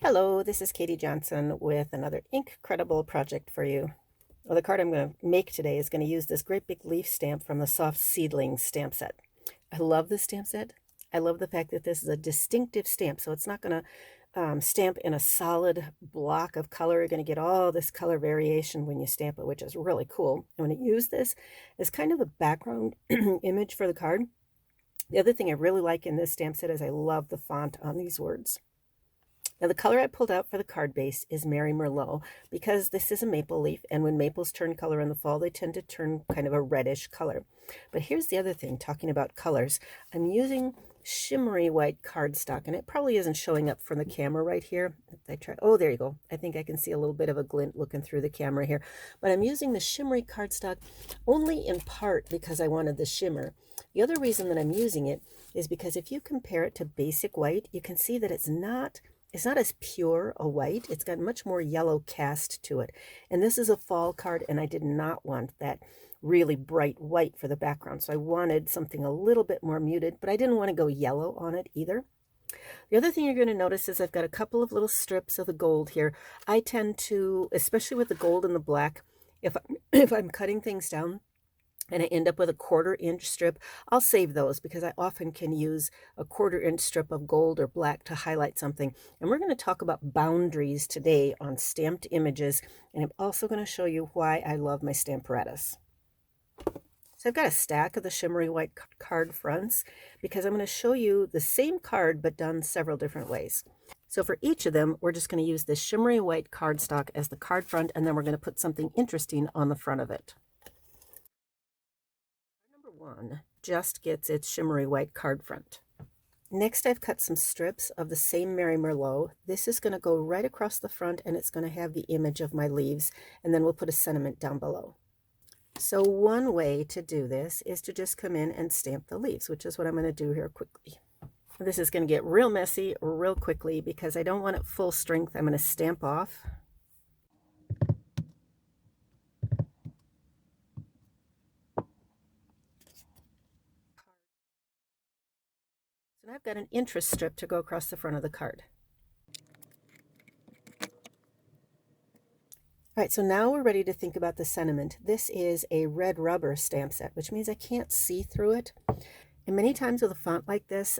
Hello, this is Katie Johnson with another Incredible project for you. Well, the card I'm going to make today is going to use this great big leaf stamp from the Soft Seedlings stamp set. I love this stamp set. I love the fact that this is a distinctive stamp, so it's not going to stamp in a solid block of color. You're going to get all this color variation when you stamp it, which is really cool. I'm going to use this as kind of a background image for the card. The other thing I really like in this stamp set is I love the font on these words. Now the color I pulled out for the card base is Merry Merlot because this is a maple leaf, and when maples turn color in the fall, they tend to turn kind of a reddish color. But here's the other thing, talking about colors, I'm using shimmery white cardstock, and it probably isn't showing up from the camera right here. If I try, oh, there you go. I think I can see a little bit of a glint looking through the camera here. But I'm using the shimmery cardstock only in part because I wanted the shimmer. The other reason that I'm using it is because if you compare it to basic white, you can see that it's not as pure a white. It's got much more yellow cast to it. And this is a fall card, and I did not want that really bright white for the background. So I wanted something a little bit more muted, but I didn't want to go yellow on it either. The other thing you're going to notice is I've got a couple of little strips of the gold here. I tend to, especially with the gold and the black, if I'm cutting things down, and I end up with a 1/4 inch strip, I'll save those because I often can use a 1/4 inch strip of gold or black to highlight something. And we're going to talk about boundaries today on stamped images, and I'm also going to show you why I love my Stamparatus. So I've got a stack of the shimmery white card fronts because I'm going to show you the same card but done several different ways. So for each of them, we're just going to use this shimmery white cardstock as the card front, and then we're going to put something interesting on the front of it. One just gets its shimmery white card front. Next, I've cut some strips of the same Merry Merlot. This is going to go right across the front, and it's going to have the image of my leaves, and then we'll put a sentiment down below. So one way to do this is to just come in and stamp the leaves, which is what I'm going to do here quickly. This is going to get real messy real quickly because I don't want it full strength. I'm going to stamp off. So now I've got an interest strip to go across the front of the card. All right, so now we're ready to think about the sentiment. This is a red rubber stamp set, which means I can't see through it. And many times with a font like this,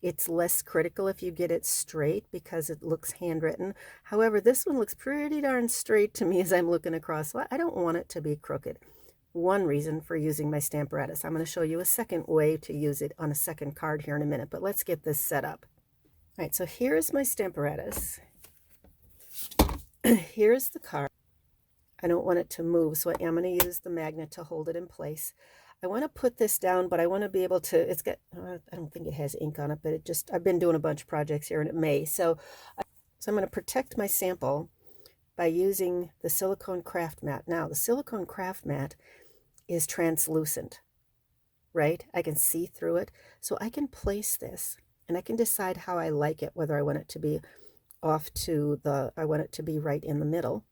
it's less critical if you get it straight because it looks handwritten. However, this one looks pretty darn straight to me as I'm looking across. I don't want it to be crooked. One reason for using my Stamparatus. I'm going to show you a second way to use it on a second card here in a minute, but let's get this set up. All right, so here's my Stamparatus. Here's the card. I don't want it to move, so I am going to use the magnet to hold it in place. I want to put this down, but I want to be able to, it's got, I don't think it has ink on it, but it just, I've been doing a bunch of projects here and it may. So I'm going to protect my sample by using the silicone craft mat. Now, the silicone craft mat is translucent, right? I can see through it. So I can place this and I can decide how I like it, whether I want it to be off to the, I want it to be right in the middle.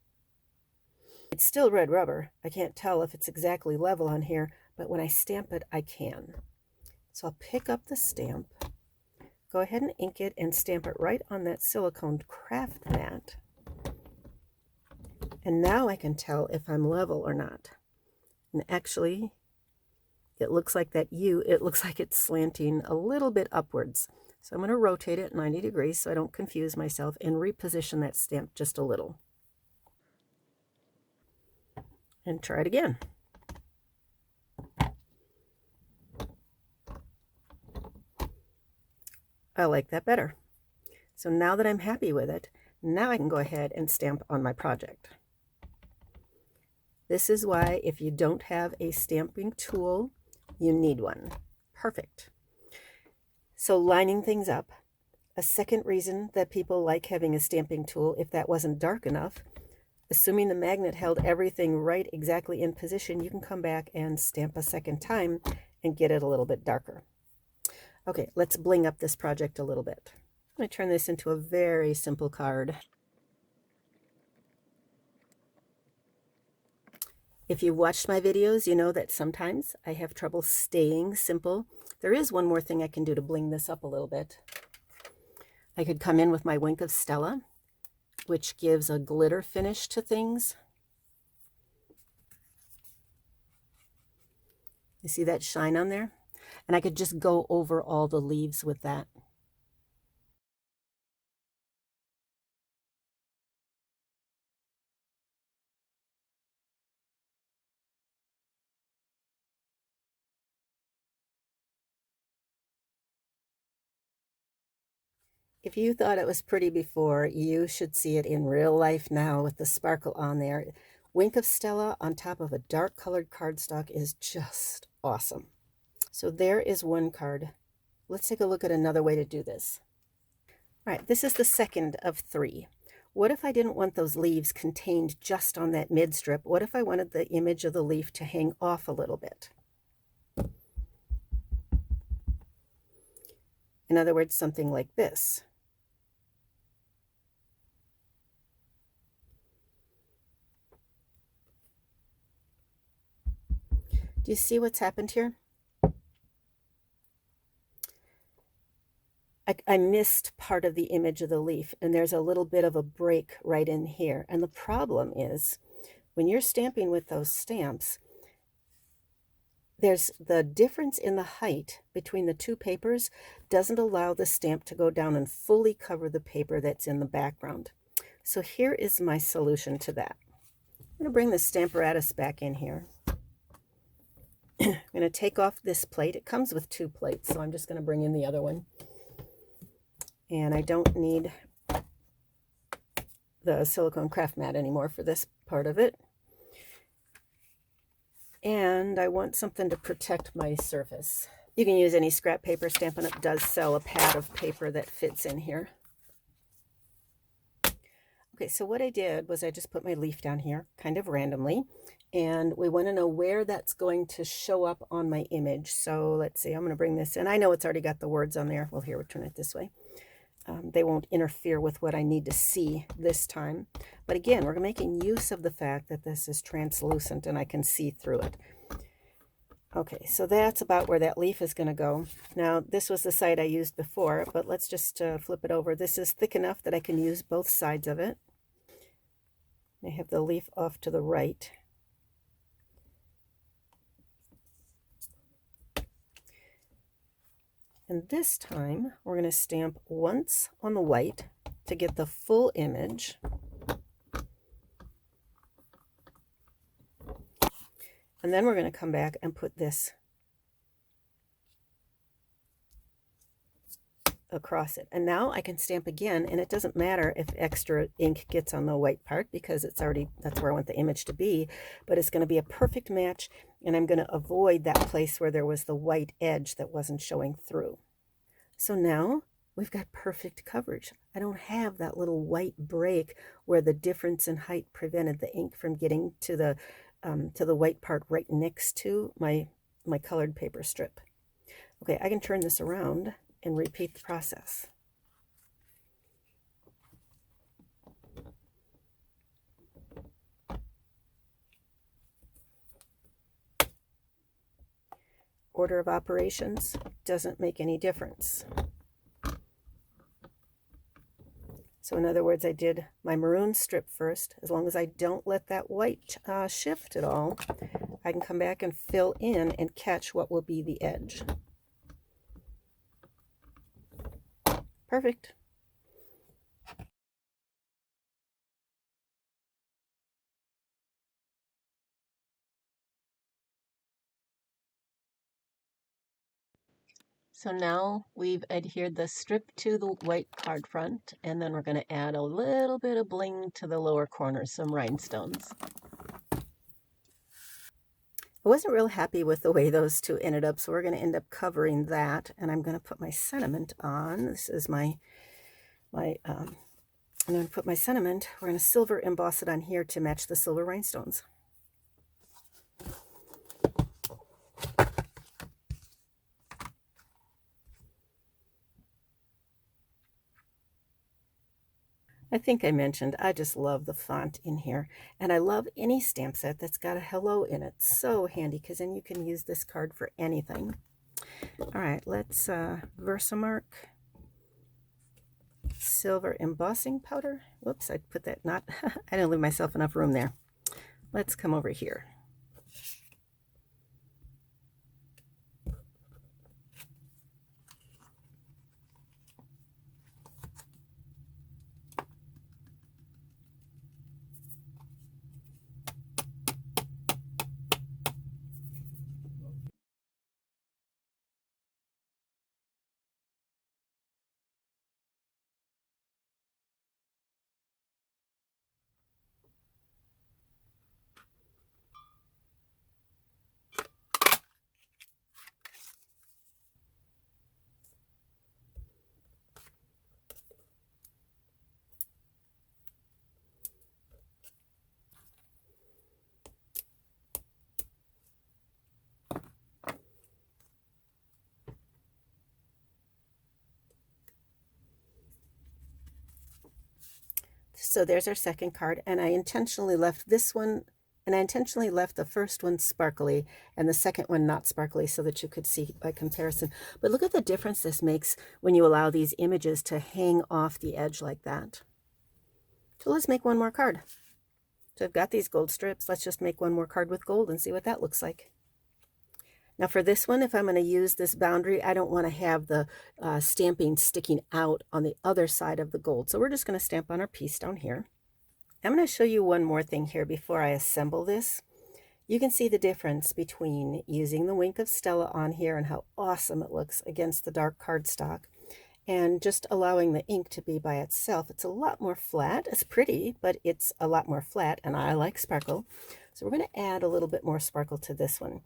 It's still red rubber. I can't tell if it's exactly level on here, but when I stamp it, I can. So I'll pick up the stamp, go ahead and ink it and stamp it right on that silicone craft mat. And now I can tell if I'm level or not. And actually, it looks like that it looks like it's slanting a little bit upwards. So I'm going to rotate it 90 degrees so I don't confuse myself and reposition that stamp just a little. And try it again. I like that better. So now that I'm happy with it, now I can go ahead and stamp on my project. This is why if you don't have a stamping tool, you need one. Perfect. So lining things up, a second reason that people like having a stamping tool, if that wasn't dark enough, assuming the magnet held everything right exactly in position, you can come back and stamp a second time and get it a little bit darker. Okay, let's bling up this project a little bit. I'm going to turn this into a very simple card. If you've watched my videos, you know that sometimes I have trouble staying simple. There is one more thing I can do to bling this up a little bit. I could come in with my Wink of Stella, which gives a glitter finish to things. You see that shine on there? And I could just go over all the leaves with that. If you thought it was pretty before, you should see it in real life now with the sparkle on there. Wink of Stella on top of a dark colored cardstock is just awesome. So there is one card. Let's take a look at another way to do this. All right, this is the second of 3. What if I didn't want those leaves contained just on that mid strip? What if I wanted the image of the leaf to hang off a little bit? In other words, something like this. Do you see what's happened here? I missed part of the image of the leaf, and there's a little bit of a break right in here. And the problem is, when you're stamping with those stamps, there's the difference in the height between the two papers doesn't allow the stamp to go down and fully cover the paper that's in the background. So here is my solution to that. I'm going to bring the Stamparatus back in here. I'm going to take off this plate. It comes with 2 plates, so I'm just going to bring in the other one. And I don't need the silicone craft mat anymore for this part of it. And I want something to protect my surface. You can use any scrap paper. Stampin' Up! Does sell a pad of paper that fits in here. Okay, so what I did was I just put my leaf down here kind of randomly, and we want to know where that's going to show up on my image. So let's see, I'm going to bring this in. I know it's already got the words on there. Well, here, we'll turn it this way. They won't interfere with what I need to see this time. But again, we're making use of the fact that this is translucent and I can see through it. Okay, so that's about where that leaf is going to go. Now, this was the side I used before, but let's just flip it over. This is thick enough that I can use both sides of it. I have the leaf off to the right. And this time, we're going to stamp once on the white to get the full image. And then we're going to come back and put this across it. And now I can stamp again, and it doesn't matter if extra ink gets on the white part because it's already, that's where I want the image to be, but it's going to be a perfect match, and I'm going to avoid that place where there was the white edge that wasn't showing through. So now we've got perfect coverage. I don't have that little white break where the difference in height prevented the ink from getting to the white part right next to my colored paper strip. Okay, I can turn this around and repeat the process. Order of operations doesn't make any difference. So in other words, I did my maroon strip first. As long as I don't let that white shift at all, I can come back and fill in and catch what will be the edge. Perfect. So now we've adhered the strip to the white card front, and then we're going to add a little bit of bling to the lower corners, some rhinestones. I wasn't real happy with the way those two ended up, so we're going to end up covering that, and I'm going to put my sentiment on. This is I'm going to put my sentiment. We're going to silver emboss it on here to match the silver rhinestones. I think I mentioned I just love the font in here, and I love any stamp set that's got a hello in it. So handy, because then you can use this card for anything. All right, let's Versamark. silver embossing powder. Whoops, I put that not, I didn't leave myself enough room there. Let's come over here. So there's our second card, and I intentionally left this one, and I intentionally left the first one sparkly and the second one not sparkly so that you could see by comparison. But look at the difference this makes when you allow these images to hang off the edge like that. So let's make one more card. So I've got these gold strips. Let's just make one more card with gold and see what that looks like. Now for this one, if I'm going to use this boundary, I don't want to have the stamping sticking out on the other side of the gold. So we're just going to stamp on our piece down here. I'm going to show you one more thing here before I assemble this. You can see the difference between using the Wink of Stella on here and how awesome it looks against the dark cardstock, and just allowing the ink to be by itself. It's a lot more flat. It's pretty, but it's a lot more flat, and I like sparkle. So we're going to add a little bit more sparkle to this one.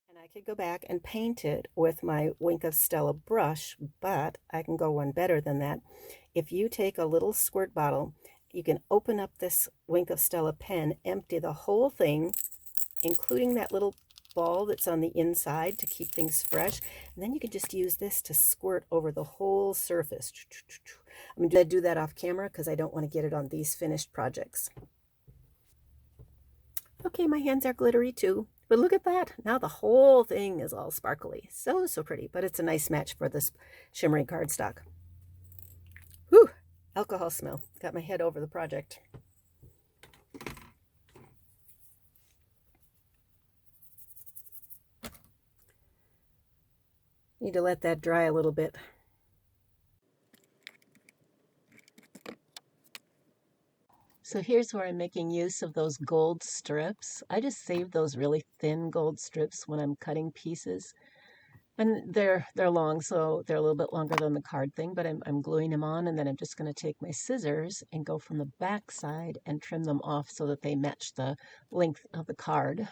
And I could go back and paint it with my Wink of Stella brush, but I can go one better than that. If you take a little squirt bottle, you can open up this Wink of Stella pen, empty the whole thing, including that little ball that's on the inside to keep things fresh, and then you can just use this to squirt over the whole surface. I'm going to do that off camera because I don't want to get it on these finished projects. Okay, my hands are glittery too, but look at that. Now the whole thing is all sparkly. So pretty, but it's a nice match for this shimmery cardstock. Whew, alcohol smell. Got my head over the project. Need to let that dry a little bit. So here's where I'm making use of those gold strips. I just save those really thin gold strips when I'm cutting pieces. And they're long, so they're a little bit longer than the card thing, but I'm gluing them on, and then I'm just going to take my scissors and go from the back side and trim them off so that they match the length of the card.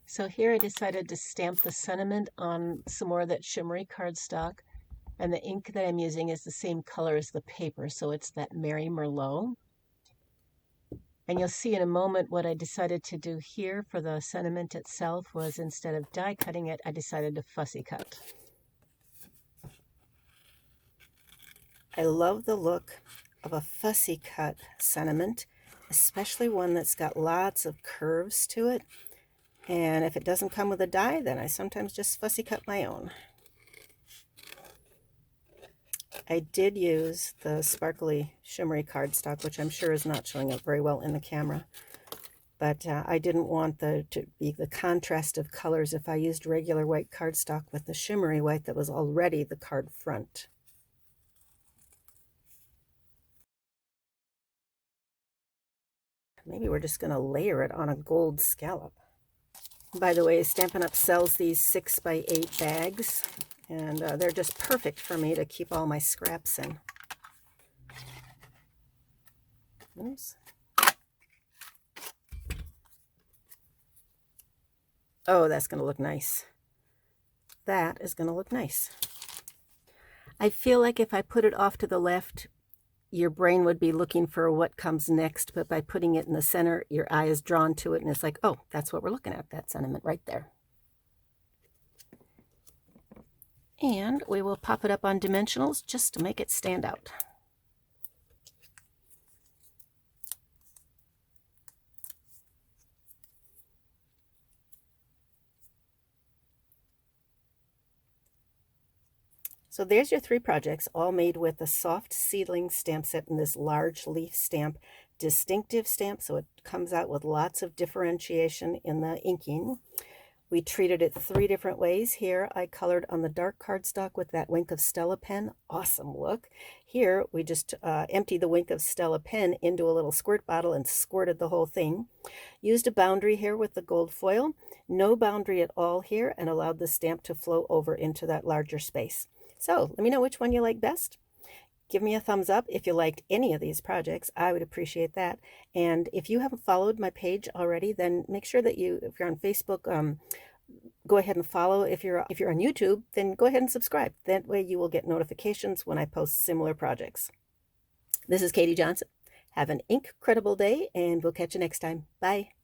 So here I decided to stamp the sentiment on some more of that shimmery cardstock, and the ink that I'm using is the same color as the paper, so it's that Mary Merlot. And you'll see in a moment what I decided to do here for the sentiment itself was, instead of die cutting it, I decided to fussy cut. I love the look of a fussy cut sentiment, especially one that's got lots of curves to it. And if it doesn't come with a die, then I sometimes just fussy cut my own. I did use the sparkly shimmery cardstock, which I'm sure is not showing up very well in the camera. But I didn't want to be the contrast of colors if I used regular white cardstock with the shimmery white that was already the card front. Maybe we're just going to layer it on a gold scallop. By the way, Stampin' Up! Sells these 6x8 bags, and they're just perfect for me to keep all my scraps in. Oops. Oh, that's going to look nice. That is going to look nice. I feel like if I put it off to the left, your brain would be looking for what comes next, but by putting it in the center, your eye is drawn to it, and it's like, oh, that's what we're looking at, that sentiment right there. And we will pop it up on dimensionals just to make it stand out. So there's your 3 projects, all made with the Soft Seedlings stamp set in this large leaf stamp, distinctive stamp, so it comes out with lots of differentiation in the inking. We treated it 3 different ways. Here I colored on the dark cardstock with that Wink of Stella pen. Awesome look. Here we just emptied the Wink of Stella pen into a little squirt bottle and squirted the whole thing. Used a boundary here with the gold foil. No boundary at all here, and allowed the stamp to flow over into that larger space. So let me know which one you like best. Give me a thumbs up if you liked any of these projects. I would appreciate that. And if you haven't followed my page already, then make sure that if you're on Facebook, go ahead and follow. If you're on YouTube, then go ahead and subscribe. That way you will get notifications when I post similar projects. This is Katie Johnson. Have an incredible day, and we'll catch you next time. Bye.